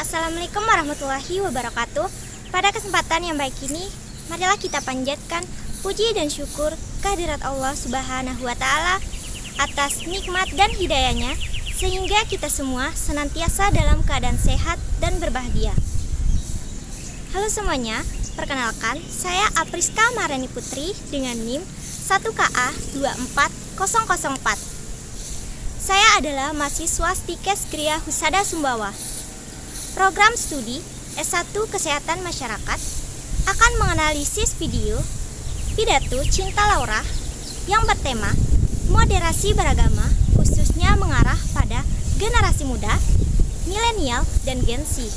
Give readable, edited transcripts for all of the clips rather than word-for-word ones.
Assalamualaikum warahmatullahi wabarakatuh. Pada kesempatan yang baik ini, marilah kita panjatkan puji dan syukur kehadirat Allah Subhanahu wa Ta'ala atas nikmat dan hidayahnya, sehingga kita semua senantiasa dalam keadaan sehat dan berbahagia. Halo semuanya, perkenalkan saya Apriska Maharani Putri dengan NIM 1KA24004. Saya adalah mahasiswa Stikes Gria Husada Sumbawa. Program studi S1 Kesehatan Masyarakat akan menganalisis video pidato Cinta Laura yang bertema moderasi beragama, khususnya mengarah pada generasi muda, milenial, dan Gen Z.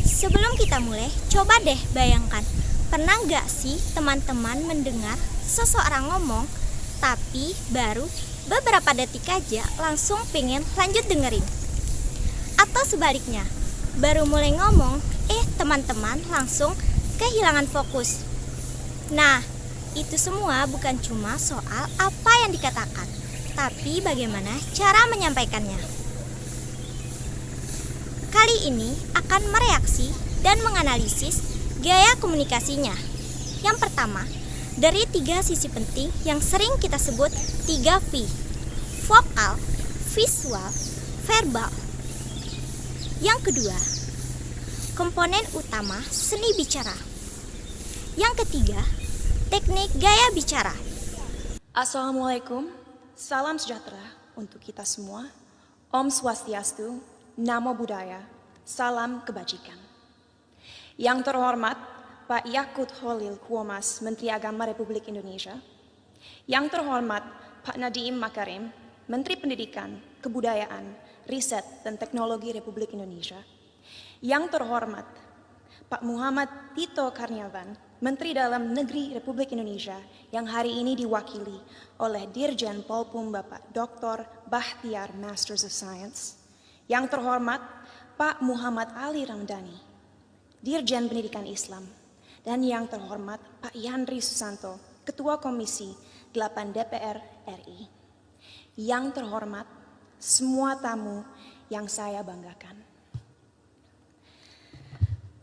Sebelum kita mulai, coba deh bayangkan, pernah gak sih teman-teman mendengar seseorang ngomong, tapi baru beberapa detik aja langsung pengen lanjut dengerin? Atau sebaliknya, baru mulai ngomong, teman-teman langsung kehilangan fokus. Nah, itu semua bukan cuma soal apa yang dikatakan, tapi bagaimana cara menyampaikannya. Kali ini akan mereaksi dan menganalisis gaya komunikasinya. Yang pertama, dari 3 sisi penting yang sering kita sebut 3V: vokal, visual, verbal. Yang kedua, komponen utama seni bicara. Yang ketiga, teknik gaya bicara. Assalamualaikum, salam sejahtera untuk kita semua. Om Swastiastu, Namo Buddhaya, salam kebajikan. Yang terhormat Pak Yakut Holil Kuomas, Menteri Agama Republik Indonesia. Yang terhormat Pak Nadiem Makarim, Menteri Pendidikan, Kebudayaan, Riset dan Teknologi Republik Indonesia. Yang terhormat Pak Muhammad Tito Karnavian, Menteri Dalam Negeri Republik Indonesia, yang hari ini diwakili oleh Dirjen Polpum Bapak Dr. Bahtiar Masters of Science. Yang terhormat Pak Muhammad Ali Ramdhani, Dirjen Pendidikan Islam. Dan yang terhormat Pak Yandri Susanto, Ketua Komisi 8 DPR RI. Yang terhormat semua tamu yang saya banggakan.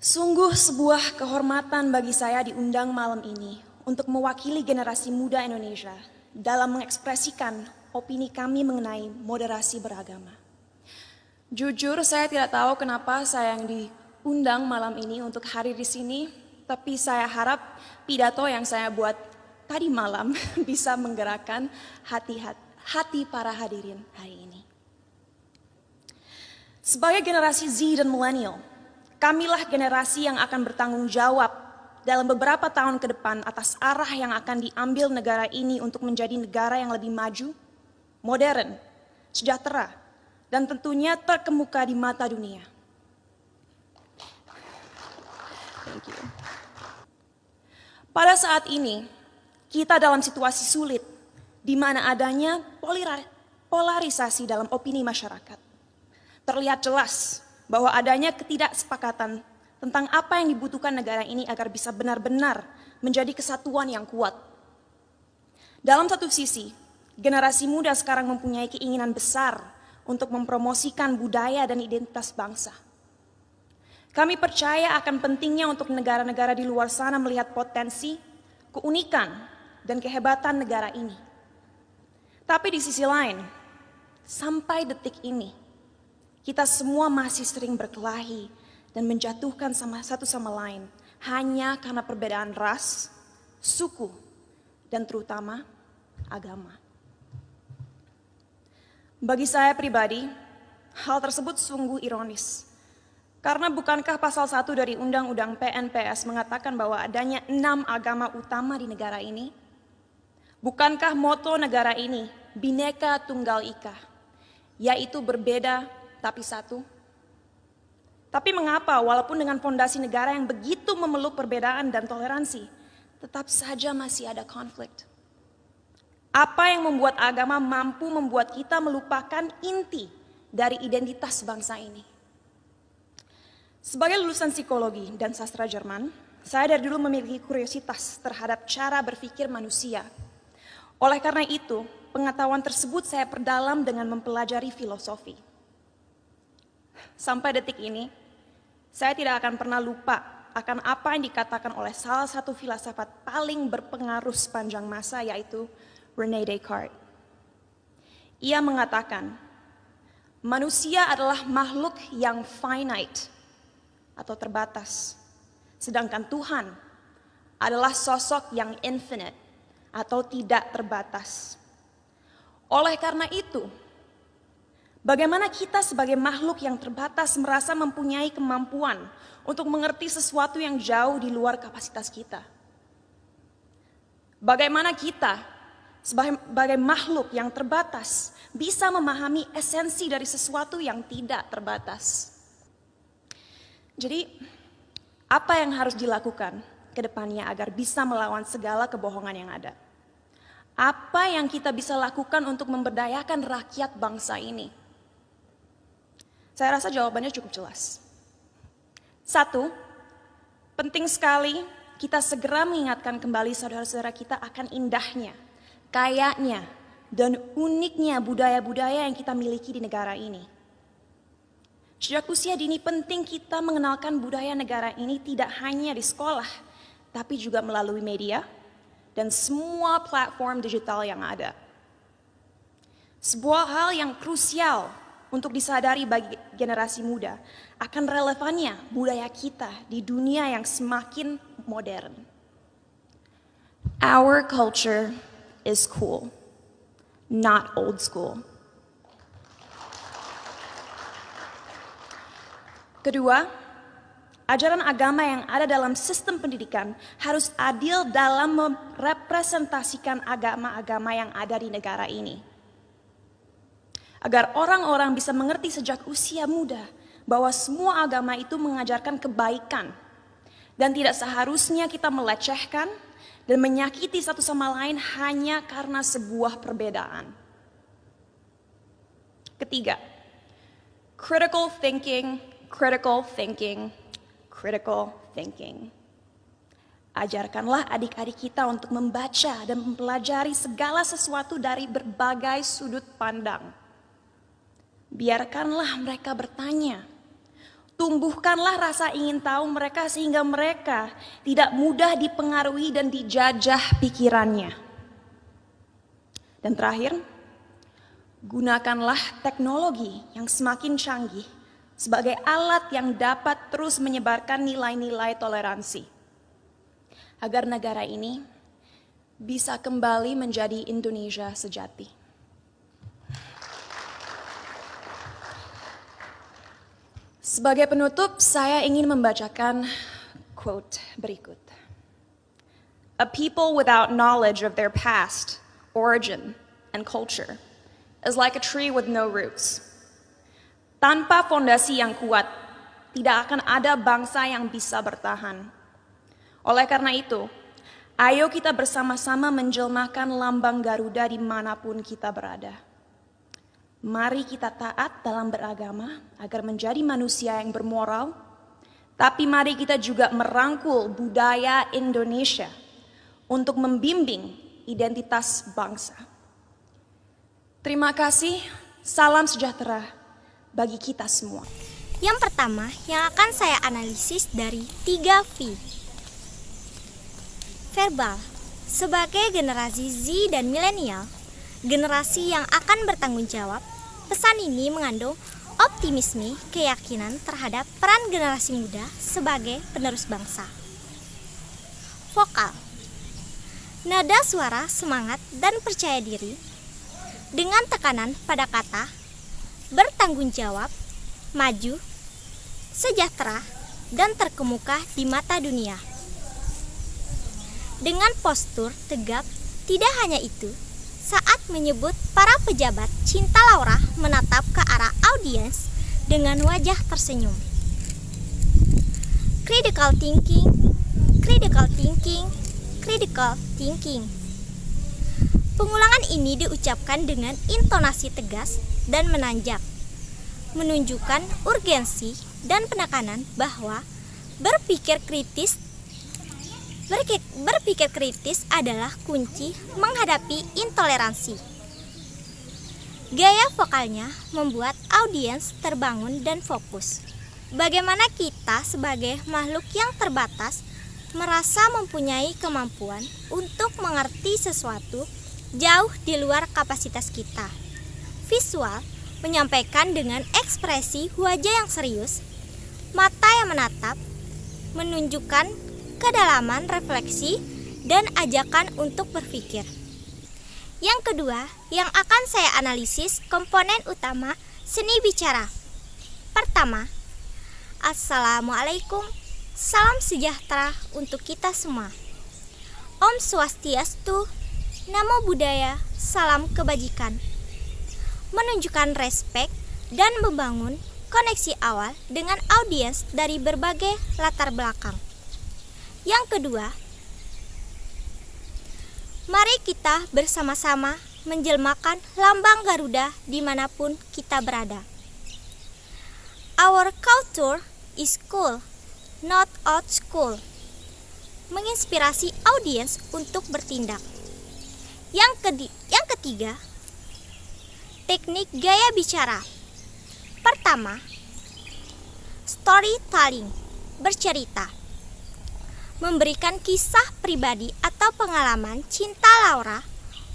Sungguh sebuah kehormatan bagi saya diundang malam ini untuk mewakili generasi muda Indonesia dalam mengekspresikan opini kami mengenai moderasi beragama. Jujur saya tidak tahu kenapa saya yang diundang malam ini untuk hadir di sini, tapi saya harap pidato yang saya buat tadi malam bisa menggerakkan hati para hadirin hari ini. Sebagai generasi Z dan milenial, kamilah generasi yang akan bertanggung jawab dalam beberapa tahun ke depan atas arah yang akan diambil negara ini untuk menjadi negara yang lebih maju, modern, sejahtera, dan tentunya terkemuka di mata dunia. Thank you. Pada saat ini, kita dalam situasi sulit, di mana adanya polarisasi dalam opini masyarakat. Terlihat jelas bahwa adanya ketidaksepakatan tentang apa yang dibutuhkan negara ini agar bisa benar-benar menjadi kesatuan yang kuat. Dalam satu sisi, generasi muda sekarang mempunyai keinginan besar untuk mempromosikan budaya dan identitas bangsa. Kami percaya akan pentingnya untuk negara-negara di luar sana melihat potensi, keunikan, dan kehebatan negara ini. Tapi di sisi lain, sampai detik ini, kita semua masih sering berkelahi dan menjatuhkan satu sama lain hanya karena perbedaan ras, suku, dan terutama agama. Bagi saya pribadi, hal tersebut sungguh ironis. Karena bukankah pasal 1 dari Undang-Undang PNPS mengatakan bahwa adanya 6 agama utama di negara ini? Bukankah moto negara ini Bhinneka Tunggal Ika, yaitu berbeda tapi satu? Tapi mengapa walaupun dengan fondasi negara yang begitu memeluk perbedaan dan toleransi, tetap saja masih ada konflik? Apa yang membuat agama mampu membuat kita melupakan inti dari identitas bangsa ini? Sebagai lulusan psikologi dan sastra Jerman, saya dari dulu memiliki kuriositas terhadap cara berpikir manusia. Oleh karena itu, pengetahuan tersebut saya perdalam dengan mempelajari filosofi. sampai detik ini, saya tidak akan pernah lupa akan apa yang dikatakan oleh salah satu filsafat paling berpengaruh sepanjang masa, yaitu René Descartes. Ia mengatakan, manusia adalah makhluk yang finite atau terbatas, sedangkan Tuhan adalah sosok yang infinite atau tidak terbatas. Oleh karena itu, bagaimana kita sebagai makhluk yang terbatas merasa mempunyai kemampuan untuk mengerti sesuatu yang jauh di luar kapasitas kita? Bagaimana kita sebagai makhluk yang terbatas bisa memahami esensi dari sesuatu yang tidak terbatas? Jadi, apa yang harus dilakukan ke depannya agar bisa melawan segala kebohongan yang ada? Apa yang kita bisa lakukan untuk memberdayakan rakyat bangsa ini? Saya rasa jawabannya cukup jelas. 1, penting sekali kita segera mengingatkan kembali saudara-saudara kita akan indahnya, kayanya, dan uniknya budaya-budaya yang kita miliki di negara ini. Sejak usia dini penting kita mengenalkan budaya negara ini tidak hanya di sekolah, tapi juga melalui media dan semua platform digital yang ada. Sebuah hal yang krusial untuk disadari bagi generasi muda akan relevannya budaya kita di dunia yang semakin modern. Our culture is cool, not old school. Kedua, ajaran agama yang ada dalam sistem pendidikan harus adil dalam merepresentasikan agama-agama yang ada di negara ini. Agar orang-orang bisa mengerti sejak usia muda bahwa semua agama itu mengajarkan kebaikan dan tidak seharusnya kita melecehkan dan menyakiti satu sama lain hanya karena sebuah perbedaan. Ketiga, critical thinking. Ajarkanlah adik-adik kita untuk membaca dan mempelajari segala sesuatu dari berbagai sudut pandang. Biarkanlah mereka bertanya. Tumbuhkanlah rasa ingin tahu mereka sehingga mereka tidak mudah dipengaruhi dan dijajah pikirannya. Dan terakhir, gunakanlah teknologi yang semakin canggih sebagai alat yang dapat terus menyebarkan nilai-nilai toleransi, agar negara ini bisa kembali menjadi Indonesia sejati. Sebagai penutup, saya ingin membacakan quote berikut. A people without knowledge of their past, origin, and culture is like a tree with no roots. Tanpa fondasi yang kuat, tidak akan ada bangsa yang bisa bertahan. Oleh karena itu, ayo kita bersama-sama menjelmakan lambang Garuda dimanapun kita berada. Mari kita taat dalam beragama agar menjadi manusia yang bermoral, tapi mari kita juga merangkul budaya Indonesia untuk membimbing identitas bangsa. Terima kasih, salam sejahtera bagi kita semua. Yang pertama yang akan saya analisis dari 3 V. Verbal. Sebagai generasi Z dan milenial, generasi yang akan bertanggung jawab, pesan ini mengandung optimisme, keyakinan terhadap peran generasi muda sebagai penerus bangsa. Vokal. Nada suara semangat dan percaya diri dengan tekanan pada kata bertanggung jawab, maju, sejahtera, dan terkemuka di mata dunia. Dengan postur tegap, tidak hanya itu, saat menyebut para pejabat, Cinta Laura menatap ke arah audiens dengan wajah tersenyum. Critical thinking, critical thinking, critical thinking. Pengulangan ini diucapkan dengan intonasi tegas dan menanjak, menunjukkan urgensi dan penekanan bahwa berpikir kritis adalah kunci menghadapi intoleransi. Gaya vokalnya membuat audiens terbangun dan fokus. Bagaimana kita sebagai makhluk yang terbatas merasa mempunyai kemampuan untuk mengerti sesuatu jauh di luar kapasitas kita. Visual menyampaikan dengan ekspresi wajah yang serius, mata yang menatap, menunjukkan kedalaman refleksi dan ajakan untuk berpikir. Yang kedua, yang akan saya analisis komponen utama seni bicara. Pertama, Assalamualaikum, salam sejahtera untuk kita semua. Om Swastiastu, Namo Buddhaya, salam kebajikan. Menunjukkan respek dan membangun koneksi awal dengan audiens dari berbagai latar belakang. Yang kedua, mari kita bersama-sama menjelmakan lambang Garuda dimanapun kita berada. Our culture is cool, not out school. Menginspirasi audiens untuk bertindak. Yang ketiga, teknik gaya bicara. Pertama, storytelling, bercerita. Memberikan kisah pribadi atau pengalaman cinta Laura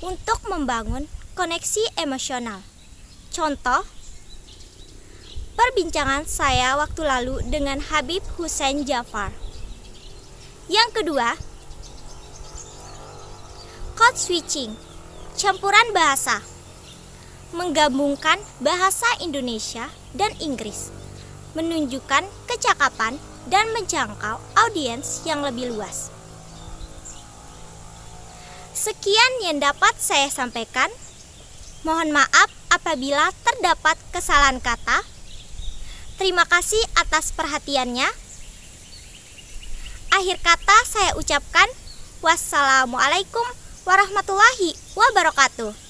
untuk membangun koneksi emosional. Contoh, perbincangan saya waktu lalu dengan Habib Hussein Jafar. Yang kedua, code switching, campuran bahasa. Menggabungkan bahasa Indonesia dan Inggris, menunjukkan kecakapan dan menjangkau audiens yang lebih luas. Sekian yang dapat saya sampaikan. Mohon maaf apabila terdapat kesalahan kata. Terima kasih atas perhatiannya. Akhir kata saya ucapkan wassalamualaikum warahmatullahi wabarakatuh.